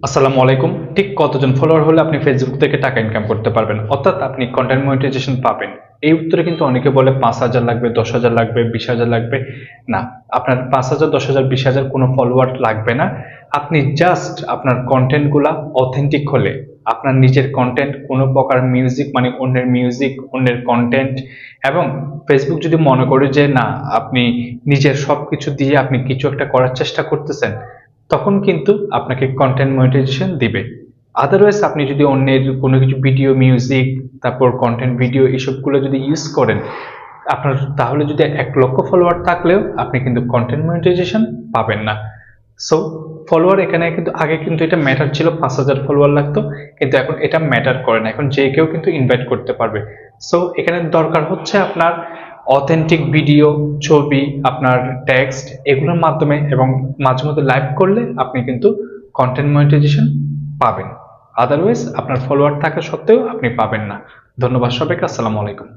আসসালামু আলাইকুম। ঠিক কতজন ফলোয়ার হলে আপনি ফেসবুক থেকে টাকা ইনকাম করতে পারবেন, অর্থাৎ আপনি কন্টেন্ট মনিটাইজেশন পাবেন? এই উত্তরে কিন্তু অনেকে বলে 5,000 লাগবে, 10,000 লাগবে, 20,000 লাগবে। না, আপনার 5,000, 10,000, 20,000 কোনো ফলোয়ার লাগবে না। আপনি জাস্ট আপনার কন্টেন্টগুলা অথেন্টিক হলে, আপনার নিজের কন্টেন্ট, কোনো প্রকার মিউজিক, অন্যের কন্টেন্ট, এবং ফেসবুক যদি মনে করে যে না, আপনি নিজের সবকিছু দিয়ে আপনি কিছু একটা করার চেষ্টা করতেছেন, তখন কিন্তু আপনাকে কন্টেন্ট মনিটাইজেশন দিবে। আদারওয়াইজ আপনি যদি অন্যের কোনো কিছু ভিডিও, মিউজিক, তারপর কন্টেন্ট ভিডিও এসবগুলো যদি ইউজ করেন, আপনার তাহলে যদি 1,00,000 ফলোয়ার থাকলেও আপনি কিন্তু কন্টেন্ট মনিটাইজেশন পাবেন না। সো ফলোয়ার এখানে কিন্তু আগে কিন্তু এটা ম্যাটার ছিল, 5,000 ফলোয়ার লাগতো, কিন্তু এখন এটা ম্যাটার করে না, এখন যে কেউ কিন্তু ইনভাইট করতে পারবে। সো এখানে দরকার হচ্ছে আপনার অথেন্টিক ভিডিও, ছবি, আপনার টেক্সট, এগুলোর মাধ্যমে এবং মাঝে মধ্যে লাইভ করলে আপনি কিন্তু কন্টেন্ট মনিটাইজেশন পাবেন। আদারওয়াইজ আপনার ফলোয়ার থাকা সত্ত্বেও আপনি পাবেন না। ধন্যবাদ সবাইকে। আসসালামু আলাইকুম।